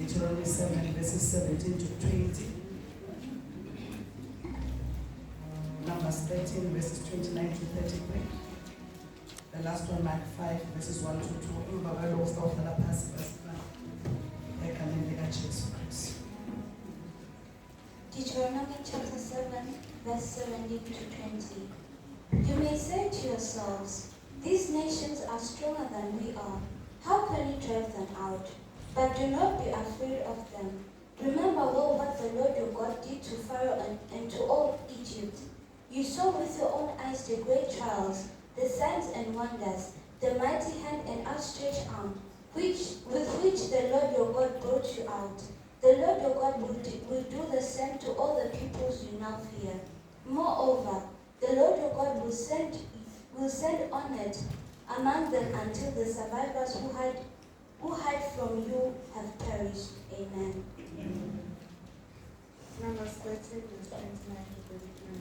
Deuteronomy 7 verses 17 to 20. Numbers 13 verses 29 to 33. The last one, Mark 5 verses 1 to 2. Deuteronomy chapter 7 verse 17 to 20. You may say to yourselves, these nations are stronger than we are. How can we drive them out? But do not be afraid of them. Remember well what the Lord your God did to Pharaoh and to all Egypt. You saw with your own eyes the great trials, the signs and wonders, the mighty hand and outstretched arm, with which the Lord your God brought you out. The Lord your God will do the same to all the peoples you now fear. Moreover, the Lord your God will send on it among them until the survivors who hide from you have perished. Amen. Numbers 13 verse 29 to 33.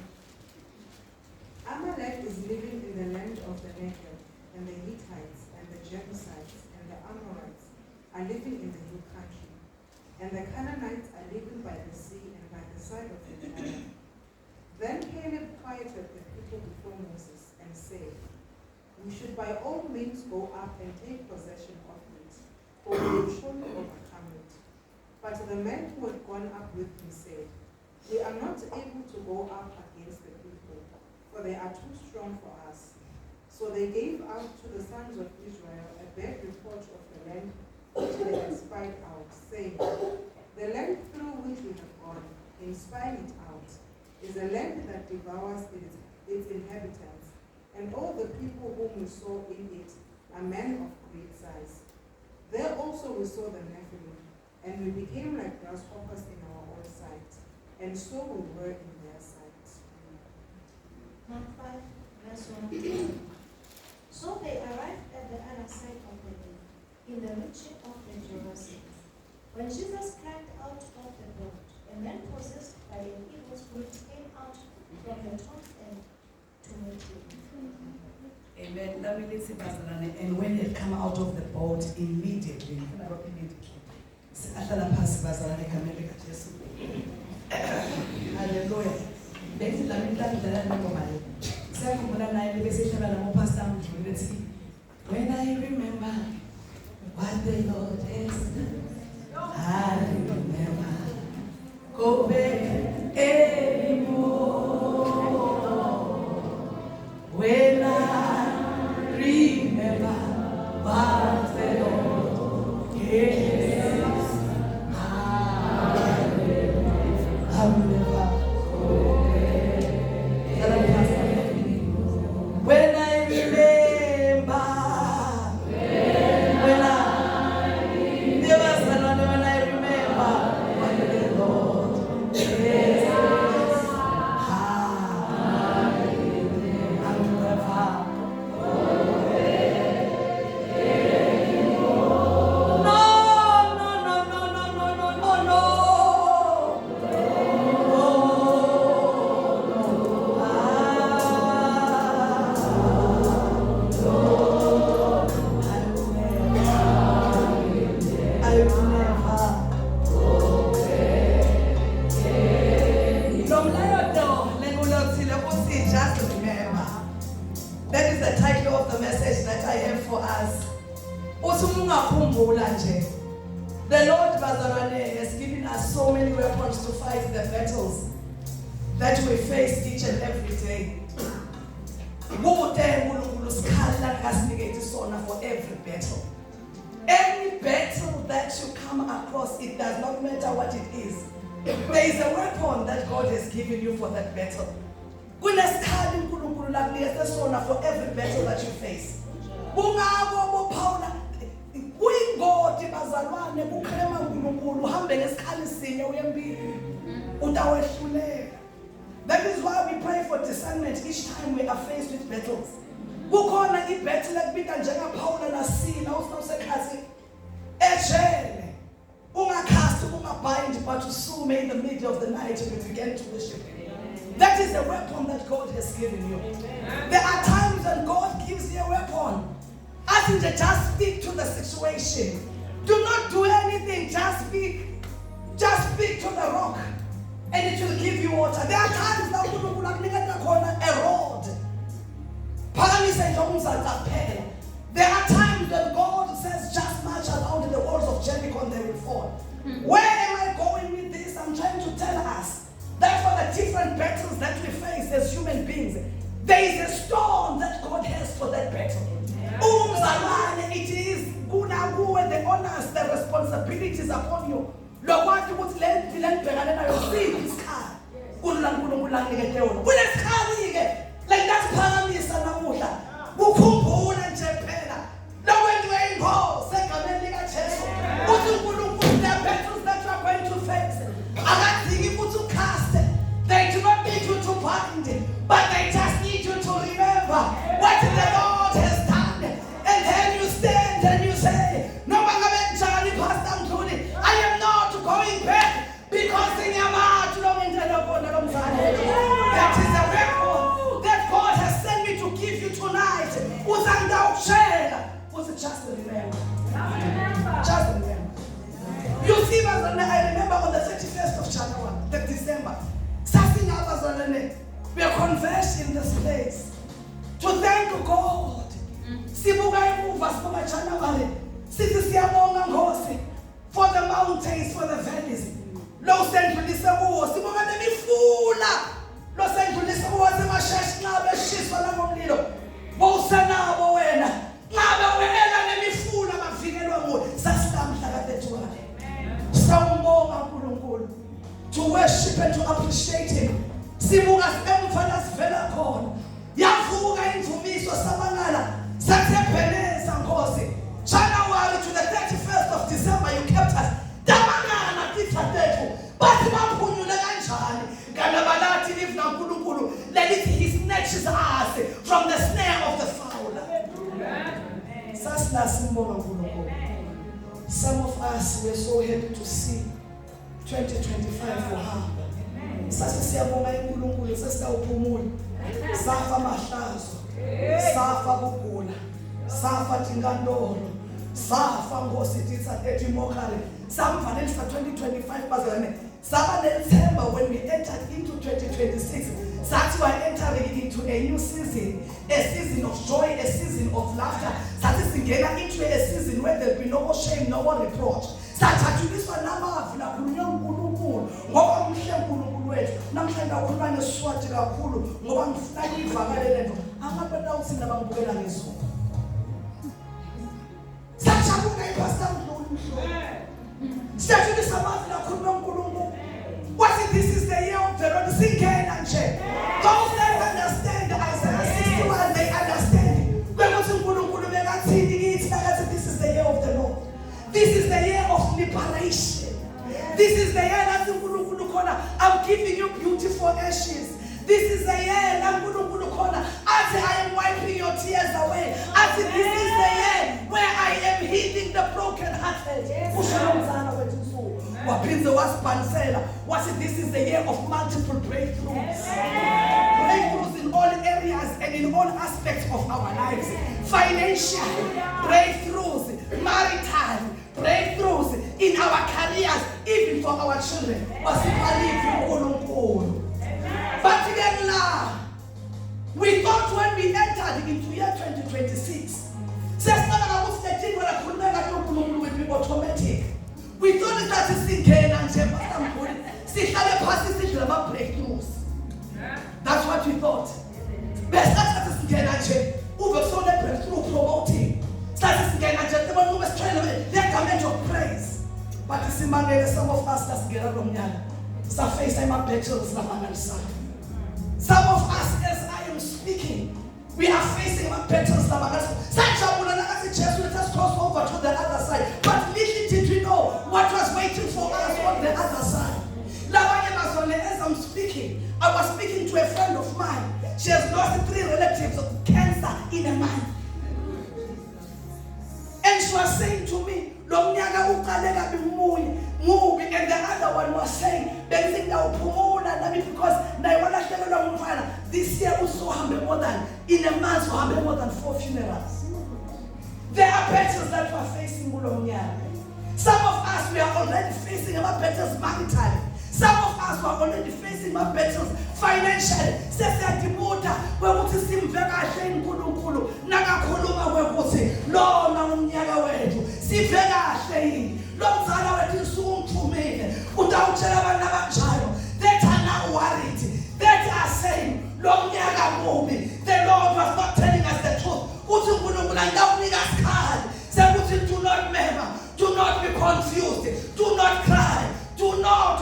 Amalek is living in the land of the Negev, and the Hittites, and the Jebusites, and the Amorites are living in the hill country, and the Canaanites are living by the sea and by the side of the Jordan. Then Caleb quieted the people before Moses and said, we should by all means go up and take possession of it, for we will surely overcome it. But the men who had gone up with him said, we are not able to go up against the people, for they are too strong for us. So they gave out to the sons of Israel a bad report of the land which they had spied out, saying, the land through which we have gone, in spying it out, is a land that devours its inhabitants, and all the people whom we saw in it are men of great size. There also we saw the Nephilim, and we became like grasshoppers in our own sight, and so we were in their sight. Mark 5, verse 1 to 2. So they arrived at the other side of the lake, in the region of the Gerasenes. When Jesus climbed out of the boat, a man possessed by an evil spirit came out from the top end to meet him. Amen. And when they come out of the boat, immediately. Hallelujah. When I remember what the Lord has done, I remember go back anymore. When I remember what the Lord has done, I will never go back. When I remember, when I remember what the Lord has That is the title of the message that I have for us. The Lord Bazarane has given us so many weapons to fight the battles that we face each and every day. For every battle. Any battle that you come across, it does not matter what it is. There is a weapon that God has given you for that battle. For every battle that you face. That is why we pray for discernment each time we are faced with battles. Kukhona ibhethu lekubika njengaPaul naSila uSawusekhathi ejele ungakhasi ungabind but usume in the middle of the night and you begin to worship him. That is the weapon that God has given you. There are times when God gives you a weapon. Ask him to just speak to the situation. Do not do anything, just be water. There are times that uNkulunkulu akunikeza khona a road. Phakamisa nje umzansi kuphela. There are times when God says just march around the walls of Jericho and they will fall. Where am I going with this? I'm trying to tell us that for the different battles that we face as human beings, there is a storm that God has for that battle. It is the honors, the responsibilities upon you. Lokwathi ukuthi le mpilo engibhekane nayo siphi isikhala. uNkulunkulu anginike yona. Kunesikhala ke like that's phakamisa namuhla. Ukukhumbula nje phela. Lokwenziwe ingozi egameni lika Jesu. Uthi uNkulunkulu the battles that you are going to face. Akadingi ukuthi ukhaste. They do not need you to bind, but they just need you to remember what the Lord has done. And then you stand and you say, no matter Pastor Mthuli, I am not going back because in your heart you don't enter the God of that is the record that God has sent me to give you tonight. Just remember. Just remember. You see, I remember on the 31st of January, the December, we are converged in this place to thank God. For the mountains, for the valleys. Lo sendlulisa kuwo sibonga nemifula. Lo sendlulisa kuwo semashashi ngabe shiswa la ngomlilo. Bowusanabo wena. Ngabe wena nemifula bavikelwa nguwe. Sasilamhla kade tuwa. Sawubonga uNkulunkulu. To worship and to appreciate him. Sibuka emfana sivela khona. Yavuka imvumiso sabangala. Sathebheleza Nkosi. January to the 31st of December, you kept us. Damangana titathu. Bathi baphunyule kanjani? Ngalabalati live na uNkulunkulu. Let it he snatches us from the snare of the fowler. Sasina simbonga uNkulunkulu. Some of us were so happy to see 2025 uhamba. Sasi siyabonga uNkulunkulu sesawuphumula. Safa mahlazo. Safa kugula. Safa tinkantolo. Safa Nkosi ethi mokale. Samva nelisa 2025 bazalwane. Saba nelithemba when we entered into 2026. Sathi we are entering into a new season, a season of joy, a season of laughter. Sathi singena into a season where there will be no more shame, no more reproach. Sathathuliswa namavu lakhulunywa uNkulunkulu ngoba umhle uNkulunkulu wethu. Namhlanje ukhuluma ngeSiswati kakhulu ngoba ngifuna ivakale lento. Abantu awuthina bangibukela ngezulu. This is the year of the Lord. Those that understand Isaiah 61, they understand. This is the year of the Lord. This is the year of liberation. This is the year that I'm giving you beautiful ashes. This is the year I am wiping your tears away. This is the year where I am healing the broken-hearted. This is the year of multiple breakthroughs. Breakthroughs in all areas and in all aspects of our lives. Financial breakthroughs, marital breakthroughs in our careers, even for our children. But again, we thought when we entered into year 2026, automatic. We thought that is thinking and breakthroughs. That's what we thought. Breakthrough promoting. Their garment of praise. But some of us that's get some of us, as I am speaking, we are facing battles. Let us cross over to the other side. But little did we know what was waiting for us on the other side. As I'm speaking, I was speaking to a friend of mine. She has lost 3 relatives of cancer in a month. And she was saying to me, and the other one was saying, because this year also have more than, in a month we have more than 4 funerals. There are battles that we are facing. Some of us, we are already facing our battles maritally. Some of us were already facing our battles financially. Sesiyadibuda wekuthi simve kahle uNkulunkulu nakakhuluma wekuthi lona umnyaka wethu sive kahle yini. Lo mzala wethu usumthumile utawutshela abantu abanjalo that are now worried, that are saying lo mnyaka mubi. The Lord was not telling us the truth. Uthi uNkulunkulu angawunika isikhali sekuthi do not murmur, do not be confused, do not cry, do not.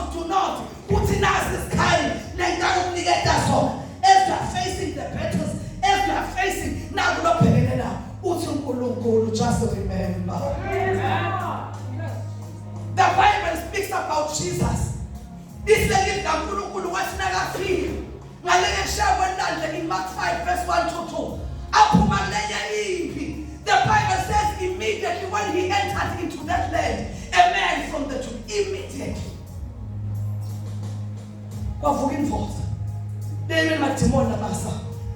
Uthi nasi isikhali lengakuniketa sona. As you are facing the battles, as you are facing nakulobhekene na, uthi uNkulunkulu just remember. The Bible speaks about Jesus. Iselile kaNkulunkulu wathi nakafika ngaleke shayabonandle in Mark 5 verse 1 to 2. Aphuma lenye impi. The Bible says immediately when he entered into that land, a man from the Jew, immediately kwavuka imvoza. Lebe madimoni labasa.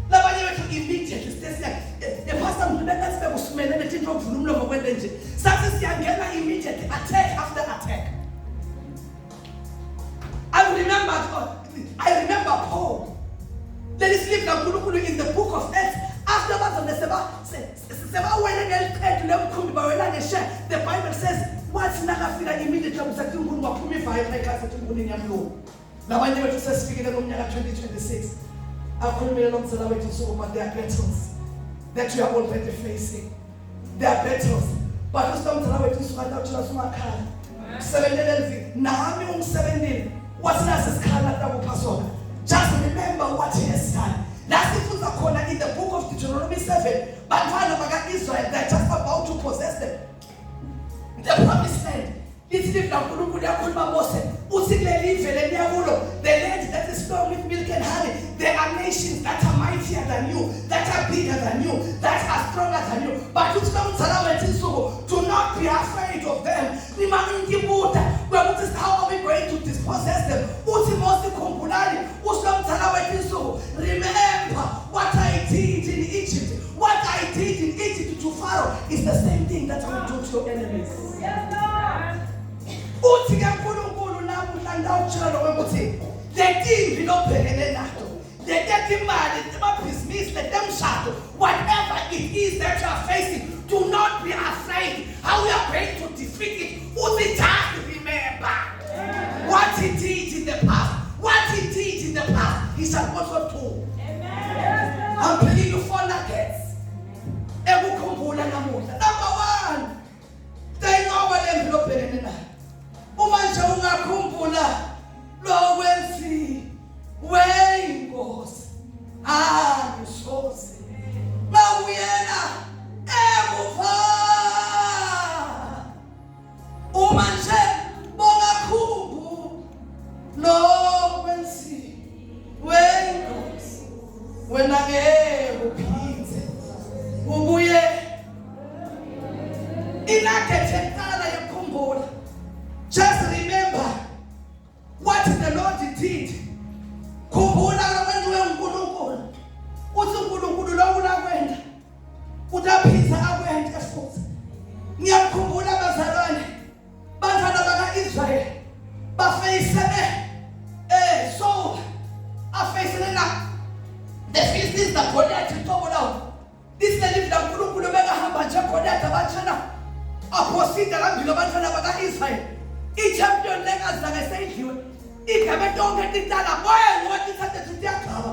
Labanye bethu immediately sesiya pastor ngibeka sibe kusumene bethi into okuvula umlomo kwende nje. Sathi siyangena immediately attack after attack. I remember Paul. Let us live in the book of Acts. After the Bible says, what's nakafika immediately usathi uNkulunkulu waphuma ivibe ekhaya uNkulunkulu yamlo. Labanye bethu sesifikile ngomnyaka 2026. Akhulumile nomzala wethu so but there are battles that we are already facing. There are battles. But usomzala wethu suka utshela sumakhaya. 7 nami umsebenzini wathi nasi isikhala takuphasona. Just remember what he has done. Last it was in the book of Deuteronomy 7. Bantwana baka-Israel, they're just about to possess them. The promised land. It's the land that is filled with milk and honey. There are nations that are mightier than you, that are bigger than you, that are stronger than you. But do not be afraid of them. How are we going to dispossess them? Remember what I did in Egypt. What I did in Egypt to Pharaoh is the same thing that I will do to your enemies. Whatever it is that you are facing, do not be afraid. How we are going to defeat it. Just remember what he did in the past. What he did in the past, he shall also do. I'm telling you 4 nuggets. Number 1, they know what they're looking at. Umanje ungakhumbula lo wensi weyinkosi angisoze mawuyena emuva umanje bongakhumbu lo wensi weyinkosi wena ngeke uphindze ubuye inakethekala yakhumbula. Just remember what the Lord did. Khumbula abantu weNkulunkulu. Uthi uNkulunkulu lo unakwenda. Utaphiza akwenda futhi. Ngiyakhumbula abazalwane. Bantwana baka-Israel bafeyisene so afeyisene na the Philistines na Goliath intobo lawo. This live la uNkulunkulu bekahamba nje Goliath abantwana aposita lambili abantwana baka-Israel. I-champion lekazange seyidliwe. Igama tonke titala boye ngoba tithathe tiyagaba.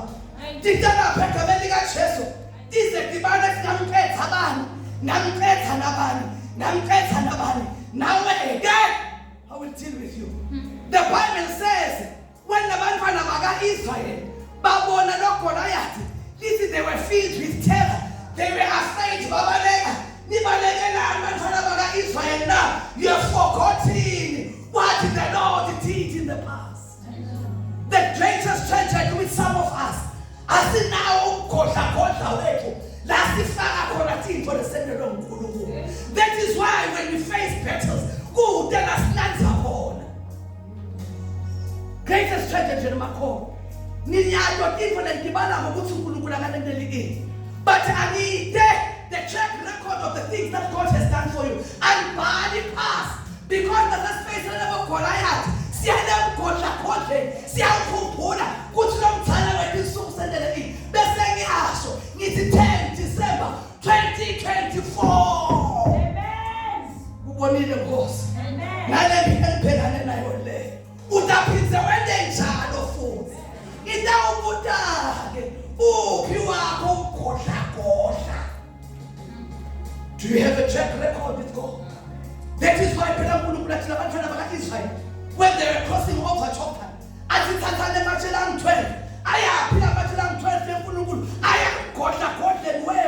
Titala phekame likaJesu. Ize dibane singamkhetha abani. Namkhetha nabani. Nawe again I will deal with you. The Bible says when the bantwana baka-Israel babona lo Goliath, listen, they were filled with terror. They were afraid. Babaleka nibalekela bantwana baka-Israel now. You have forgotten what the Lord did in the past. The greatest treasure with some of us. Asinawo ukhodla wethu lasifaka khona thina lesendelo uNkulunkulu. That is why when we face battles, kude lasilanza khona. Greatest treasure nje makho. Niyayo into lendibala ngokuthi uNkulunkulu akanendeli ini. But I need the track record of the things that God has done for you and body past. Because there's a space level Goliath. See how them God wakhe siyakhumbula kuthi lo mthana wethu isuku sendele ini bese ngiyasho ngithi 10 December 2024. Amen. Kubonile Nkosi Amen. ngale ngibhekane nayo le utaphinze wende njalo futhi ngitawubuta ke uphi wakho ukhohla. Do you have a track record with God? That is why phela uNkulunkulu athi labantwana baka-Israyeli when they were crossing over Jordan athi thathani ematshela angu-12 ayaphi amatshela angu-12 eNkulunkulu ayagodla we.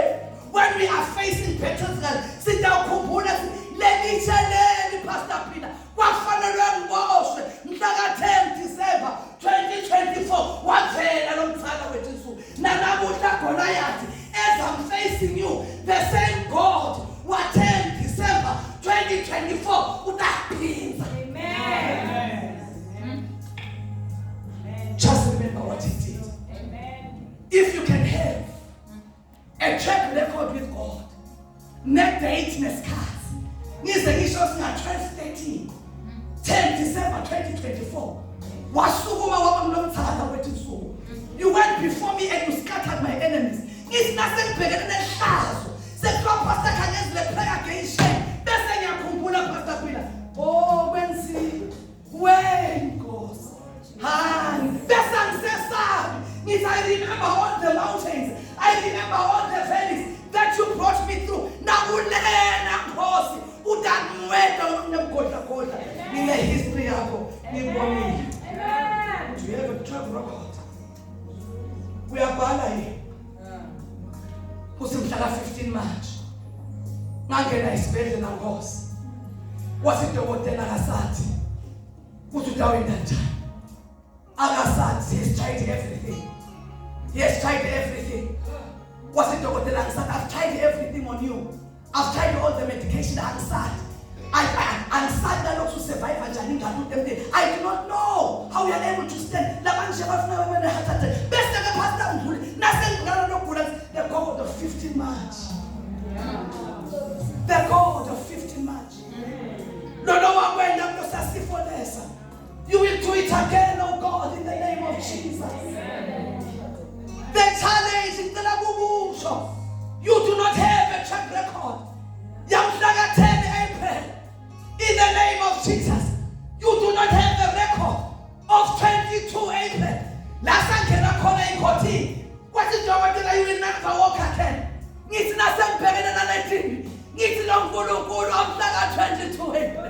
When we are facing battles sitawukhumbula lelitsheleli Pastor Peter kwafanelwe ngiboshwe mhlaka 10 December 2024 wavela lo mthana wethu isuku nanamuhla khona yathi as I'm facing you the same God wa 10 December 2024 utaphinza. Amen. Just remember what he did. Amen. If you can have a track record with God, net date nesikhathi ngize ngisho singa 12-13 10 December 2024 wasukuma waba ngilomthanda wethu isuku. You went before me and you scattered my enemies. Ngithi nasengibhekene nehlazo sekuthiwa Pastor Khanyezi le prayer against shame bese ngiyakhumbula Pastor Peter kwenziwe wenkosi hayi bese angisesabi ngithi I remember all the mountains, I remember all the valleys that you brought me through. Nakulena Nkosi utangiweda unemgodla ngine history yakho ngibonile. Amen. Do you have a track record? Uyabhala yini? Kusimhlaka 15 March ngangena esibhedlela Nkosi wathi udokotela akasathi uthi utawenda njani akasathi he has tried everything. He has tried everything. Wathi udokotela akasathi I've tried everything on you. I've tried all the medication akasathi angisathi nalokhu survive njani ngani utemde. I do not know how you are able to stand labanje bafuna wena heart attack bese ke Pastor Mdluli nasengikhala lokugula the God of 15 March. The God of 15 March. Lolo wakwenda kusasifonesa. You will do it again, oh God, in the name of Jesus. The challenge in the Labubucho. You do not have a track record. Yamhlaga 10 April. In the name of Jesus. You do not have a record of 22 April. Last time I call in Koti. What is your word that you will never walk again? It's not some better than 19. It's long good of 22 April.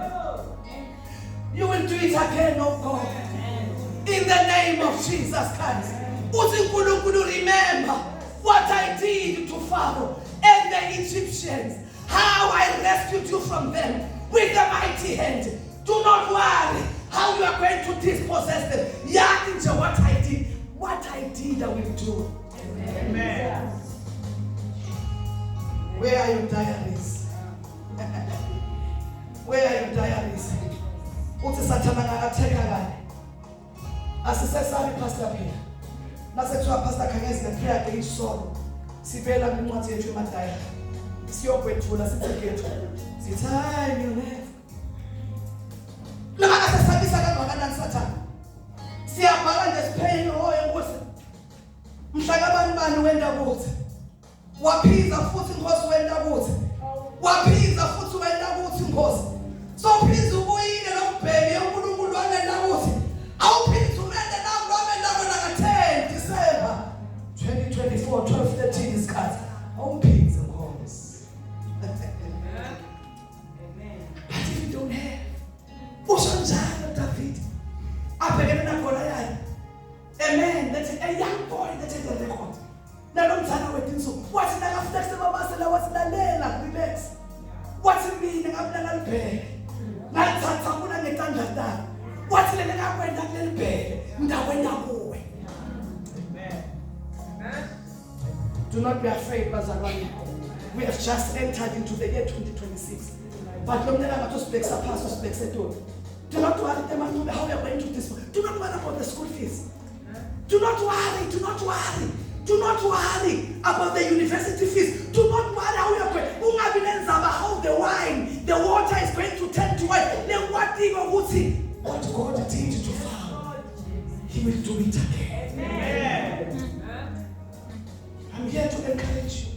You will do it again, oh God. In the name of Jesus Christ. Remember what I did to Pharaoh and the Egyptians. How I rescued you from them with a mighty hand. Do not worry how you are going to dispossess them. Yakinja what I did. What I did I will do. Amen. Where are your diaries? Where are your diaries? Uthi sathana ngakatheka kanye asisesabi Pastor Peter nasekuthiwa Pastor Khanyezi the prayer day solo sivela kwincwadi yethu emadaya siyokwethula sithekethu sithi hayi ngiyoneza laba asesabisa kangakanani sathana siyabhala nje sipheni hoye Nkosi mhlaka bani wenda kuthi waphiza futhi Nkosi wenda kuthi waphiza futhi wenda kuthi Nkosi so please ubuyile lombheki uNkulunkulu wangena kuthi awuphize umende nami wamenda kona 10 December 2024 12:13 isikhathi awuphize Nkosi. Amen. But if you don't have usho njalo David abhekene nakhona yayi amen that a young boy that is the record nalo mthana wethu insuku wathi nakaflex babasela wathi lalela relax wathi mina ngabulala libheke ngalithatha kuna ngetandla tami wathi lena ngakwenda kuleli bheke ndakwenda kuwe. Amen. Do not be afraid bazalwane. We have just entered into the year 2026. But lo mntana ngathi usibhekisa phansi usibhekise eToli. Do not worry Temanxube how we are going to this. Do not worry about the school fees. Do not worry, do not worry. Do not worry about the university fees. Do not worry how you are going. Ungabi nenzaba how the wine, the water is going to turn to wine. Then what God did to Pharaoh. He will do it again. I'm here to encourage you.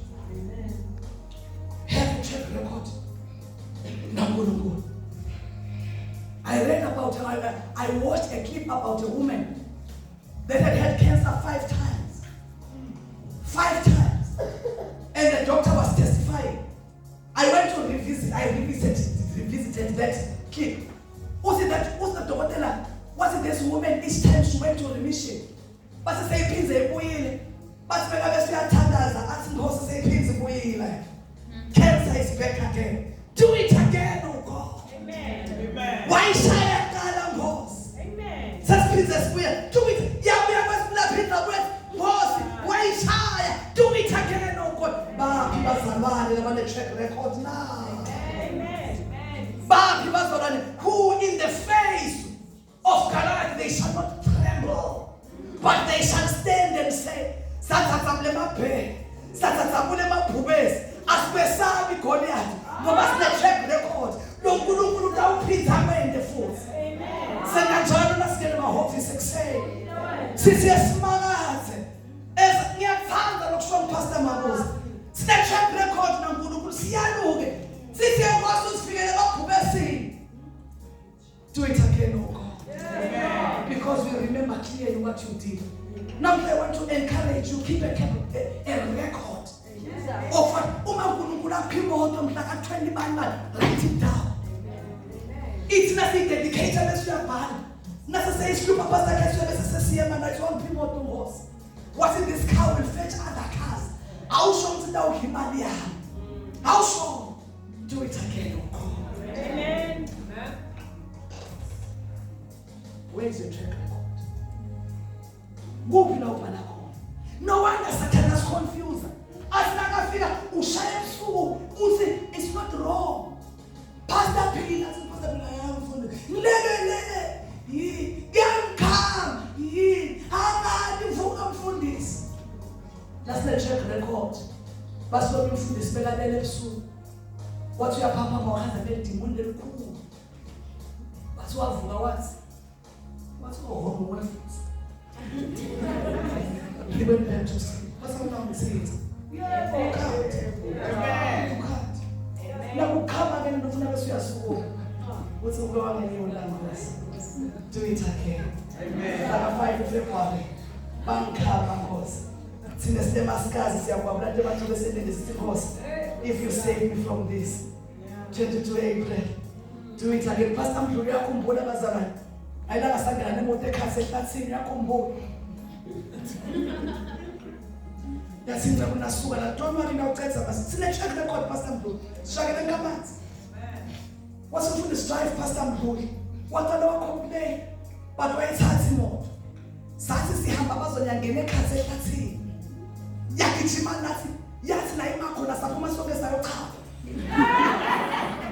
Have a track record. I read about her. I watched a clip about a woman that had cancer 5 times. 5 times. And the doctor was testifying. I went to revisit. I revisited that clip. Was it the doctor? Was it this woman each time she went to remission? But she said, "Pins a boil." But when I was here, asking her to say, "Pins a boil." Cancer is back again. Do it again, oh God. Amen. Amen. Why shy at God, boss? Amen. Such pins as well. Do it. Yeah, we are going to pin the word. Boss, why shy? Do it again, oh God. People are on the track record now. Amen. Who in the face of Goliath they shall not tremble, but they shall stand and say, "Satatsamle maphe, satatsamule mabhubesi, asibesabi Goliath, ngoba sine track record. Lo nkulunkulu utawuphinda amende futhi." Senganjalo nasikele emahhovisi ekuseni. Sithi esimakathe. Ngiyakuthanda lokusho uPastor Mabuza. Sine track record nankulunkulu siyaluke. Sithi ekwazi usifikele emabhubesini. Do it again, oh God. Because we remember clearly what you did. Now I want to encourage you, keep a record of what write it down. It's nothing dedicated as you are bad. Nothing says you Pastor what's in this car will fetch other cars. How strong to know Himalaya? How strong? Do it again, oh God. Amen. Where's your track record? Kuphi la ubhala khona? No wonder Satan is confused. Asinakafika ushaya ebusuku uthi it's not wrong. Pastor Peter ayamfunda. Ngilelele. Ngiyamkhama. Hangani uvuka mfundisi. That's the track record. Basuke umfundisi bekalele ebusuku. Wathi uyaphapha mawuhamba nedimoni lelikhulu. Bathi wavuka wathi what's wrong with it? He went back to sleep. What's wrong with it? Yeah, you can't. Now, come again and never see us go. What's wrong in your language? Do it again. Amen. Like 5 February. Banka Bangos. Since the Mascas, if you save me from this, 22 April, do it again. Pastor Mjulia Kumbola Bazaran. I don't understand the name of the cassette that's in your combo. That's in the Nasuga. Don't worry now, Texas. Check the court, Pastor Blue. Shaggy the commands. What's the food strife, Pastor Blue? What are the complain? But why it's hard to know? Satis the Hambabas and Gene cassette that's in Yakichiman Nati. Yas Naima Sapuma Sogas are top.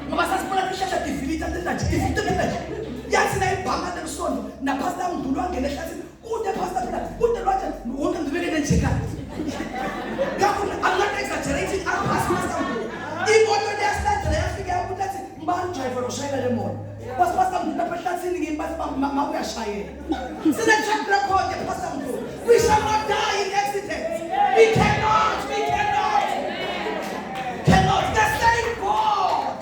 Masas Polarisha defeated the Nat. Yes, I banga them son. Na pastor Mdulwange na shasi. Who the pastor Peter? Who the Roger? Who the very check out? I'm not exaggerating. I'm pastor. If what they start to figure out that man driver or shine the more. Was pastor Mdulwange singing in Pastor Mamu Shaye. So the track record the pastor Mdulwange. We shall not die in accident. We cannot. The same God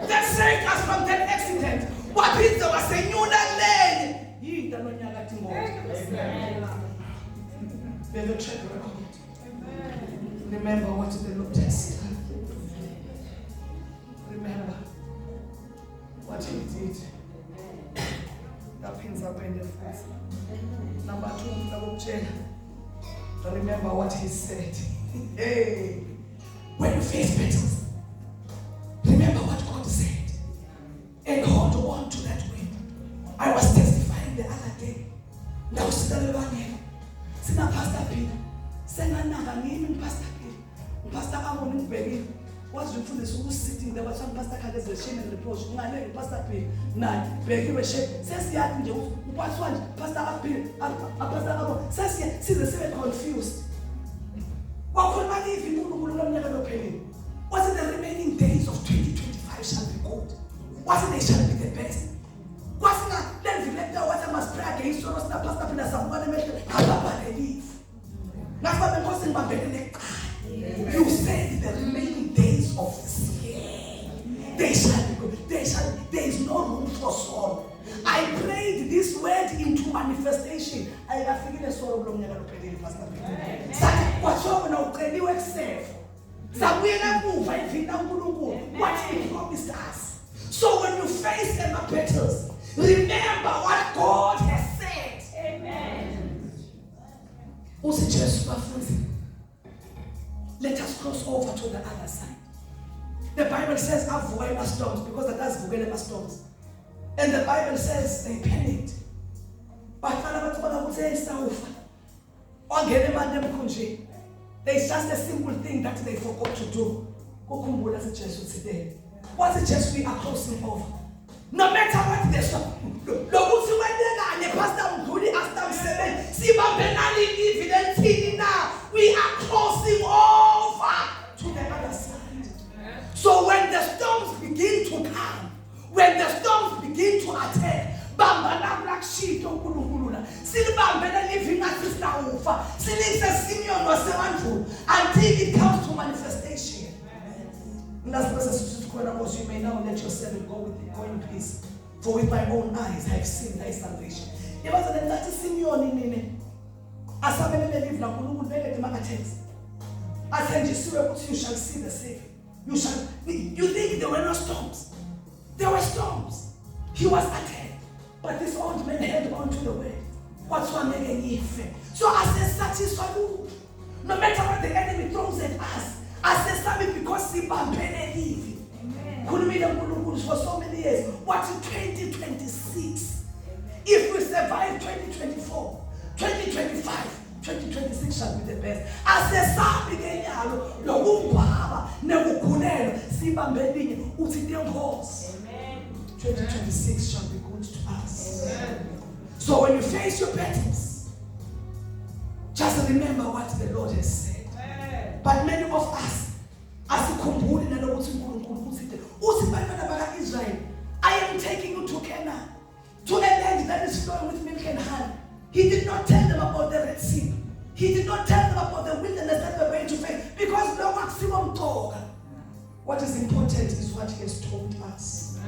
that saved us from that accident. What is the Senora Lane? Ye the Nonyagatimor. There's a track record. Remember what the Lord Testament. Remember what he did. That pins up in the face. Number 2, double check. To remember what he said. Hey, when you face battles, remember what God said. And hold on to that way. I was testifying the other day. Now, Sina Pastor Peter. Sena Nagangin, Pastor Peter. Pastor Amon Baby. What's the food is who sitting there? Was some Pastor Kagas the shame and reproach. Pastor Peter. Nah, Baby was shame. Says the Atin, what's one? Pastor Peter. Pastor Amon. Says, see the same confused. What could man if you never pay? Was it the remaining days of 2025 shall be good? Was it they shall be the best? Was it not? Then we let the water must pray again. isolo sina pastor phina sabukane emehlweni ababhaleliwe. Ngakho benkosi ngibambelele eqala. You said the remaining days of this year, there is no room for sorrow. I prayed this word into manifestation. Ayikafikile sorrow kulo mnyaka lophelile pastor Peter. Sathi kwasho na uqeliwe kusefo. Sabuyela emuva evina uNkulunkulu what he promised us. So when you face any battles, remember what God has said. Amen. Uthi Jesu bafundi. Let us cross over to the other side. The Bible says avoid storms because that does vukele storms. And the Bible says they panicked. Baqala bathi bakakuthi isawufa. Ongena emandla emkhunjini. There's just a simple thing that they forgot to do. Ukukhumbula siJesu today. What is just we are crossing over? No matter what the storm. Lokuthi wendekanye pastor Mkhuli after seven. Sibambelani evidently now. We are crossing over to the other side. So when the storms begin to come, when the storms begin to attack, bamba like sheet uNkulunkulu la. Silibambela living as sisawufa. Silise Simeon wasebantu until it comes to manifestation. And that's because you may now let yourself go in peace. For with my own eyes I have seen thy salvation. It was that Simeon in asabelele live la uNkulunkulu bele demakatext. I said you shall see the Savior. You think there were no storms? There were storms. He was attacked. But this old man held on to the word. What's one making so I said satisfied. No matter what the enemy throws at us, I said something because he live. Couldn't be the Mulungus for so many years. What's 2026? If we survive 2024, 2025, 2026 shall be the best. I said something kenyalo lokubaba nekukhulelwa sibambelinye uthi tenkosi. 2026 shall be good to us. Amen. So when you face your battles, just remember what the Lord has said. Amen. But many of us, asikhumbuli nalokuthi uNkulunkulu uthi uthi bantwana baka Israel, I am taking you to Canaan, to a land that is flowing with milk and honey. He did not tell them about the Red Sea. He did not tell them about the wilderness that they were going to face because no maximum talk. What is important is what He has told us.